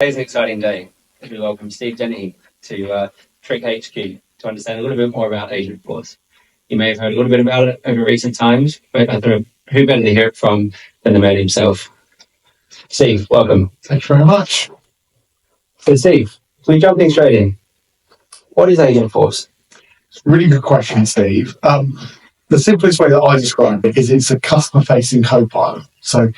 Today's an exciting day as we welcome Steve Dennahy to Trick HQ to understand a little bit more about Agentforce. You may have heard a little bit about it over recent times, but I don't know who better to hear it from than the man himself. Steve, welcome. Thank you very much. So Steve, we jumping straight in. What is Agentforce? Really good question, Steve. The simplest way that I describe it is it's a customer-facing co-pilot. So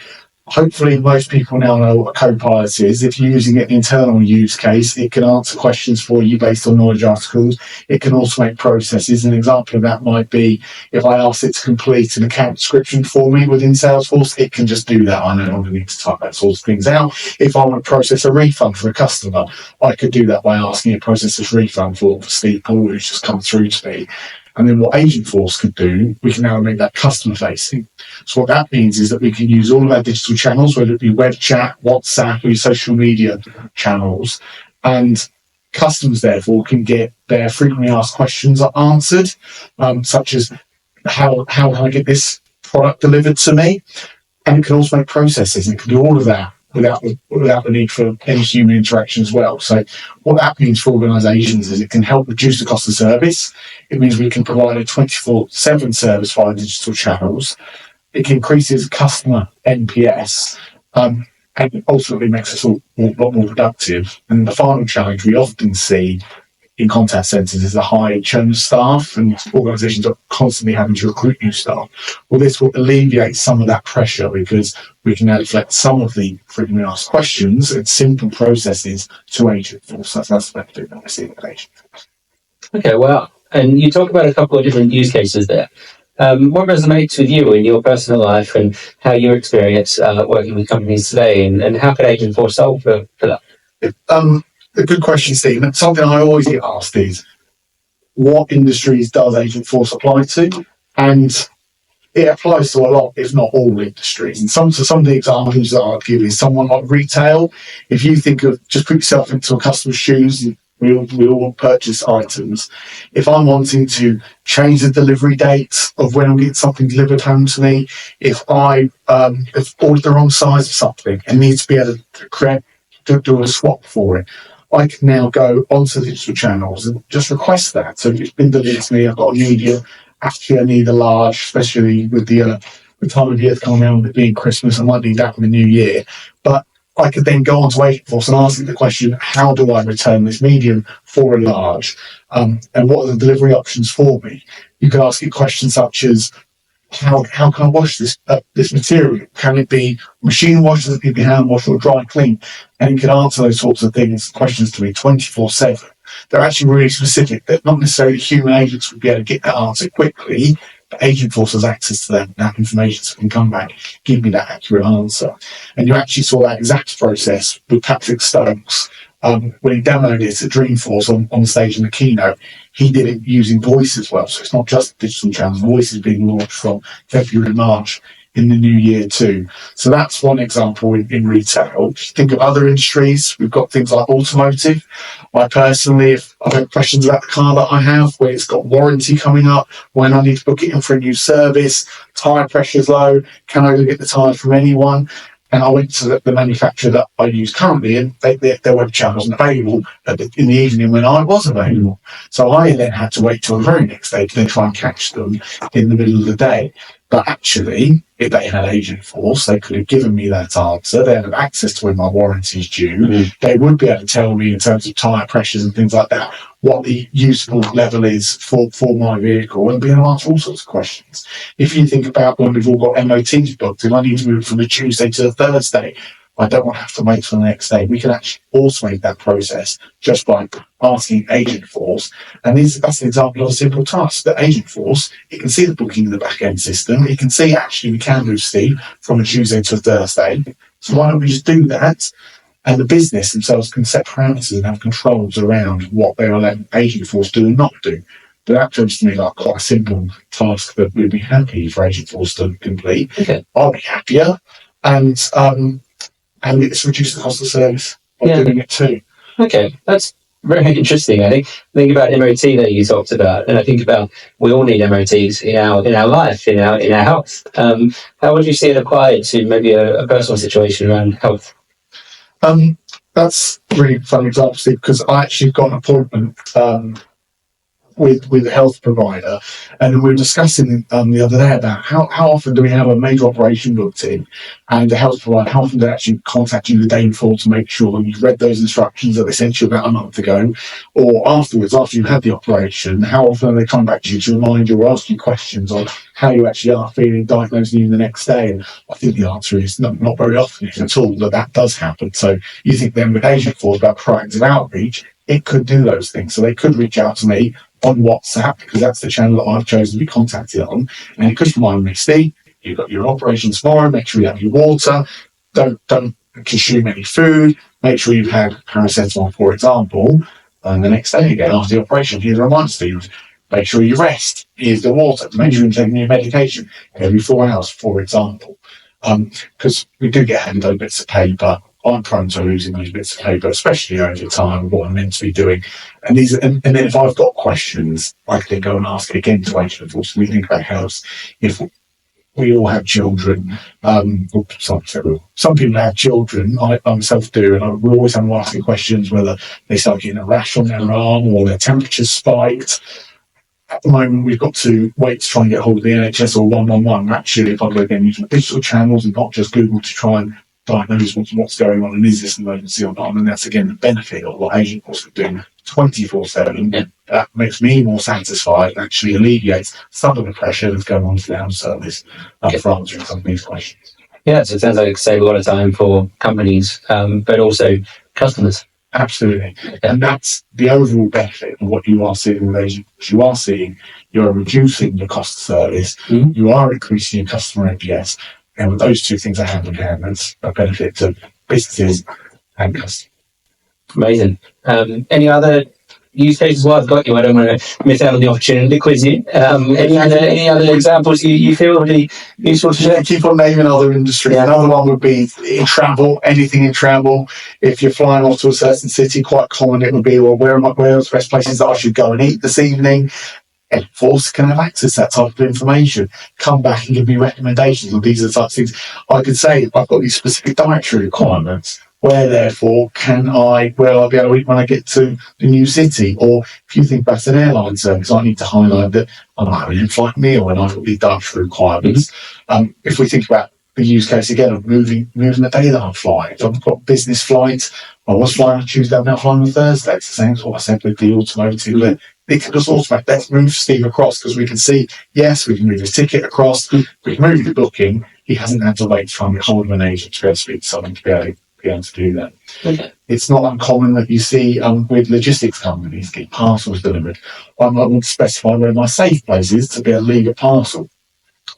hopefully most people now know what a co-pilot is. If you're using an internal use case, it can answer questions for you based on knowledge articles. It can automate processes. An example of that might be if I ask it to complete an account description for me within Salesforce, it can just do that. I no longer need to type that sort of things out. If I want to process a refund for a customer, I could do that by asking it to process this refund for Steve Paul, who's just come through to me. And then what Agentforce could do, we can now make that customer facing. So what that means is that we can use all of our digital channels, whether it be web chat, WhatsApp, or social media channels, and customers therefore can get their frequently asked questions answered, such as how can I get this product delivered to me? And it can also make processes, and it can do all of that without the need for any human interaction as well. So what that means for organisations is it can help reduce the cost of service. It means we can provide a 24/7 service via digital channels. It increases customer NPS, and it ultimately makes us all a lot more productive. And the final challenge we often see in contact centres is the high churn of staff, and organisations are constantly having to recruit new staff. Well, this will alleviate some of that pressure because we can now deflect some of the frequently asked questions and simple processes to Agentforce. That's the benefit that we're seeing with Agentforce. Okay, wow. And you talk about a couple of different use cases there. What resonates with you in your personal life and how you experience working with companies today, and how could Agentforce solve for that? A good question, Steve. And something I always get asked is, what industries does Agentforce apply to? And it applies to a lot, if not all industries. And some of the examples that I'd give is someone like retail. If you think of, just put yourself into a customer's shoes, we all purchase items. If I'm wanting to change the delivery date of when I'm getting something delivered home to me, if I have ordered the wrong size of something and need to be able to do a swap for it, I can now go onto the digital channels and just request that. So if it's been delivered to me, I've got a medium, actually I need a large, especially with the time of year coming around, with it being Christmas, I might need that in the new year. But I could then go onto Agentforce and ask it the question, how do I return this medium for a large? And what are the delivery options for me? You could ask it questions such as, how can I wash this material? Can it be machine washed, can it be hand washed, or dry clean? And you can answer those sorts of questions to me 24/7. They're actually really specific. They're not necessarily human agents would be able to get that answer quickly, but Agentforce has access to that information, so it can come back, give me that accurate answer. And you actually saw that exact process with Patrick Stokes when he demoed it at Dreamforce on stage in the keynote. He did it using voice as well, so it's not just digital channels. Voice is being launched from February, March in the new year too. So that's one example in retail. If you think of other industries, we've got things like automotive. I personally, if I've had questions about the car that I have, where it's got warranty coming up, when I need to book it in for a new service, tyre pressure's low, can I get the tyre from anyone? And I went to the manufacturer that I use currently, and their web chat wasn't available in the evening when I was available. So I then had to wait till the very next day to then try and catch them in the middle of the day. But actually, if they had Agentforce, they could have given me that answer. They'd have access to when my warranty is due. Mm-hmm. They would be able to tell me in terms of tyre pressures and things like that what the usable level is for my vehicle, and be able to answer all sorts of questions. If you think about when we've all got MOTs booked, if I need to move from a Tuesday to a Thursday, I don't want to have to wait for the next day. We can actually automate that process just by asking Agentforce. And that's an example of a simple task. That Agentforce, it can see the booking in the back-end system. It can see, actually, we can move Steve from a Tuesday to a Thursday. So why don't we just do that? And the business themselves can set parameters and have controls around what they are letting Agentforce do and not do. But that seems to me like quite a simple task that we'd be happy for Agentforce to complete. Okay. I'll be happier. And it's reduced the cost of service by doing it too. Okay, that's very interesting. I think about MOT that you talked about, and I think about we all need MOTs in our life, in our health. How would you see it applied to maybe a personal situation around health? That's a really funny example, Steve, because I actually got an appointment with a health provider, and we were discussing the other day about how often do we have a major operation booked in, and the health provider, how often do they actually contact you the day before to make sure you've read those instructions that they sent you about a month ago, or afterwards, after you've had the operation, how often are they coming back to you to remind you or ask you questions on how you actually are feeling, diagnosing you the next day? And I think the answer is not very often, if at all, that does happen. So you think then with Agentforce about proactive outreach, it could do those things. So they could reach out to me on WhatsApp, because that's the channel that I've chosen to be contacted on, and it could remind me, Steve, you've got your operation tomorrow, make sure you have your water, don't consume any food, make sure you've had paracetamol, for example, and the next day again after the operation, here's a reminder, Steve, make sure you rest, here's the water, make sure you're taking your medication every 4 hours, for example. Because we do get handed over bits of paper. I'm prone to losing those bits of paper, especially over time, what I'm meant to be doing. And then if I've got questions, I can go and ask it again to Agentforce. We think about health. If we all have children, some people have children, I myself do, and we always have them asking questions whether they start getting a rash on their arm or their temperature's spiked. At the moment, we've got to wait to try and get hold of the NHS or 111. Actually, if I go again using digital channels and not just Google to try and diagnose what's going on and is this an emergency or not. And that's again the benefit of what Agentforce are doing 24/7. Yeah. That makes me more satisfied and actually alleviates some of the pressure that's going on to the service for answering some of these questions. Yeah, so it sounds like it save a lot of time for companies, but also customers. Absolutely. And that's the overall benefit of what you are seeing with Agentforce. You're reducing your cost of service, you are increasing your customer NPS, and with those two things are hand in hand, that's a benefit to businesses and customers. Amazing. Any other use cases? Well, I've got you. I don't want to miss out on the opportunity to quiz you. Any other examples you feel would be useful to share? Keep on naming other industries. Yeah. Another one would be in travel, anything in travel. If you're flying off to a certain city, quite common it would be, well, where are the best places that I should go and eat this evening? Agentforce can have access to that type of information, come back and give me recommendations on these are the types of things. I could say, I've got these specific dietary requirements. Where, therefore, will I be able to eat when I get to the new city? Or if you think about an airline service, I need to highlight that I'm having an in-flight meal and I've got these dietary requirements. If we think about the use case again of moving the day that I'm flying, if I've got business flights, I was flying on Tuesday, I'm now flying on Thursday. It's the same as what I said with the automotive. They can just automate. Let's move Steve across because we can see, yes, we can move his ticket across, we can move the booking. He hasn't had to wait to try and get hold of an agent to be able to speak to someone to be able to do that. Okay. It's not uncommon that you see with logistics companies get parcels delivered. I might want to specify where my safe place is to be able to leave a parcel.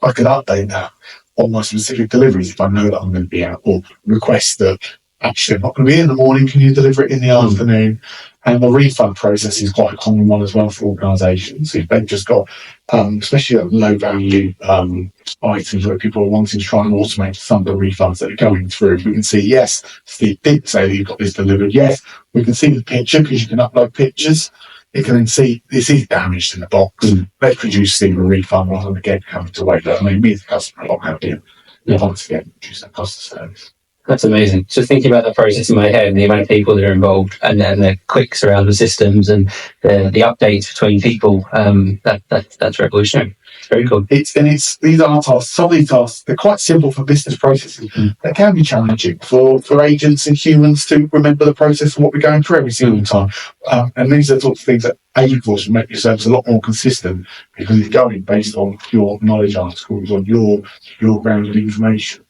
I could update that on my specific deliveries if I know that I'm going to be out, or request that actually I'm not going to be in the morning, can you deliver it in the afternoon? And the refund process is quite a common one as well for organisations. If they've just got, especially low value items where people are wanting to try and automate some of the refunds that are going through, we can see, yes, Steve did say that you've got this delivered. Yes, we can see the picture because you can upload pictures. You can then see this is damaged in the box. Let's produce Steve a refund rather than again having to wait. I mean, me as a customer, I'm not happy. Once again, reduce that cost of service. That's amazing. Just thinking about the process in my head and the amount of people that are involved and the clicks around the systems and the updates between people, that's revolutionary. It's very cool. These are tasks. Some of these tasks, they're quite simple for business processes. They can be challenging for agents and humans to remember the process of what we're going through every single time. And these are the sorts of things that Agentforce will make your service a lot more consistent because it's going based on your knowledge articles, on your grounded information.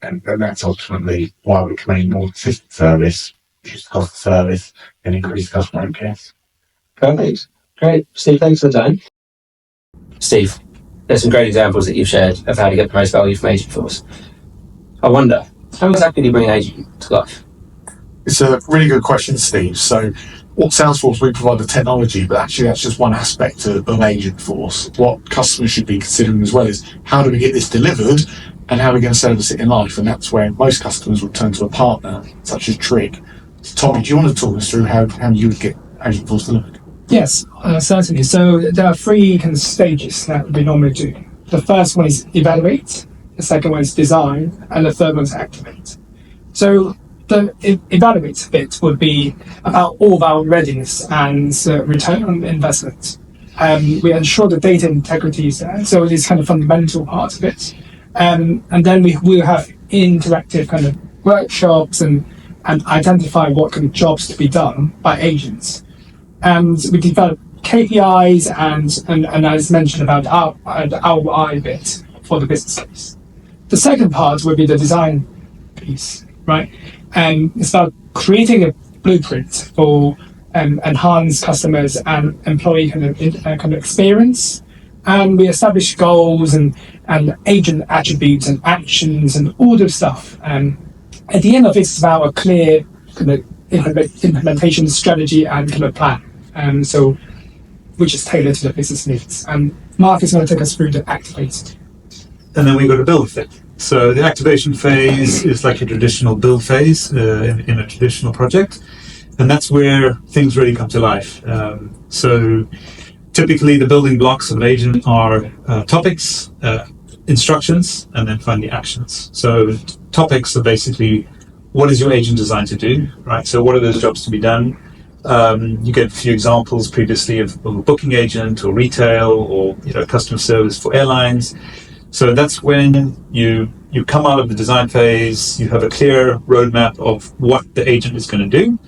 And that's ultimately why we can make more consistent service, reduce the cost of service, and increase customer NPS. Perfect. Great. Steve, thanks for the time. Steve, there's some great examples that you've shared of how to get the most value from Agentforce. I wonder, how exactly do you bring an agent to life? It's a really good question, Steve. So what Salesforce, we provide the technology, but actually that's just one aspect of Agentforce. What customers should be considering as well is how do we get this delivered and how are we going to service it in life? And that's where most customers will turn to a partner, such as Trig. So Tommy, do you want to talk us through how you would get Agentforce delivered? Yes, certainly. So there are three kind of stages that we normally do. The first one is evaluate, the second one is design, and the third one is activate. So the evaluate bit would be about all of our readiness and return on investment. We ensure the data integrity is there, so it is kind of fundamental part of it. And then we will have interactive kind of workshops and identify what kind of jobs to be done by agents. And we develop KPIs and as mentioned about the ROI bit for the business case. The second part would be the design piece, right? And it's about creating a blueprint for enhanced customers and employee kind of experience. And we establish goals and agent attributes and actions and all the stuff. At the end of it, it's about a clear kind of implementation strategy and kind of plan. So which is tailored to the business needs. And Mark is going to take us through the activate. And then we go to build fit. So the activation phase is like a traditional build phase in a traditional project. And that's where things really come to life. So typically the building blocks of an agent are topics, instructions, and then finally actions. So topics are basically, what is your agent designed to do, right? So what are those jobs to be done? You get a few examples previously of a booking agent or retail or customer service for airlines. So that's when you come out of the design phase, you have a clear roadmap of what the agent is going to do,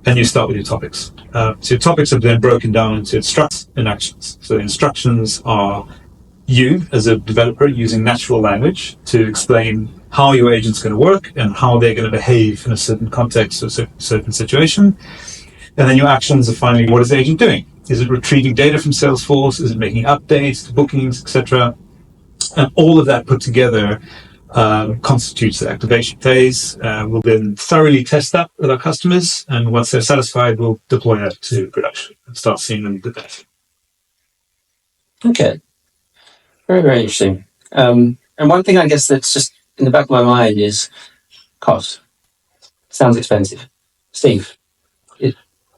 and you start with your topics. So your topics are then broken down into instructions and actions. So the instructions are you as a developer using natural language to explain how your agent's going to work and how they're going to behave in a certain context or certain situation. And then your actions are finally, what is the agent doing? Is it retrieving data from Salesforce? Is it making updates to bookings, etc.? And all of that put together constitutes the activation phase. We'll then thoroughly test that with our customers, and once they're satisfied, we'll deploy that to production and start seeing them the benefit. Okay. Very, very interesting. And one thing I guess that's just in the back of my mind is cost. Sounds expensive. Steve,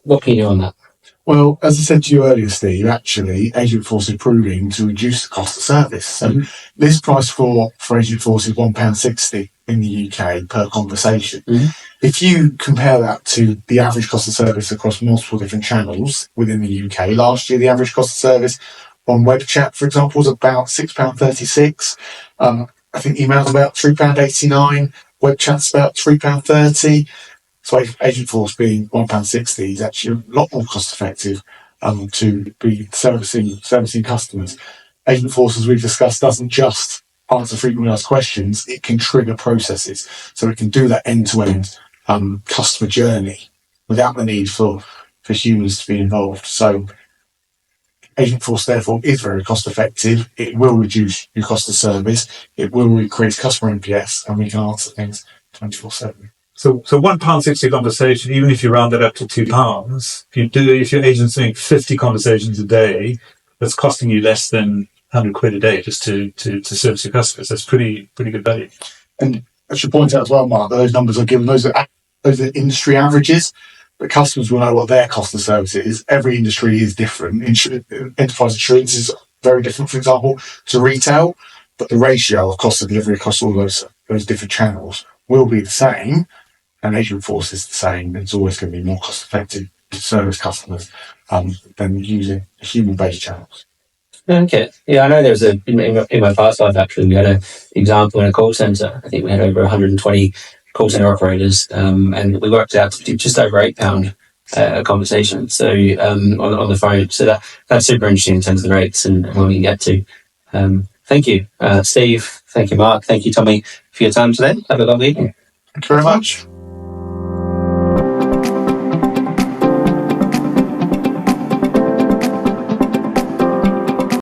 what can you do on that? Well, as I said to you earlier, Steve, actually, Agentforce is proving to reduce the cost of service. So this price for Agentforce is £1.60 in the UK per conversation. If you compare that to the average cost of service across multiple different channels within the UK, last year the average cost of service on web chat, for example, was about £6.36. I think email's about £3.89. Web chat's about £3.30. So Agentforce being £1.60 is actually a lot more cost effective to be servicing customers. Agentforce, as we've discussed, doesn't just answer frequently asked questions, it can trigger processes. So it can do that end-to-end customer journey without the need for humans to be involved. So Agentforce, therefore, is very cost effective. It will reduce your cost of service. It will increase customer NPS, and we can answer things 24/7. So £1.60 conversation, even if you round it up to £2, if your agent's doing 50 conversations a day, that's costing you less than £100 a day just to service your customers. That's pretty good value. And I should point out as well, Mark, that those numbers are given, those are industry averages, but customers will know what their cost of service is. Every industry is different. Enterprise insurance is very different, for example, to retail, but the ratio of cost of delivery across all those different channels will be the same. And Agentforce is the same. It's always going to be more cost effective to service customers than using human-based channels. Okay. Yeah, I know there's in my past life, actually, we had an example in a call center. I think we had over 120 call center operators, and we worked out to do just over £8 a conversation. So on the phone. So that's super interesting in terms of the rates and what we can get to. Thank you, Steve. Thank you, Mark. Thank you, Tommy, for your time today. Have a lovely evening. Thank you very much.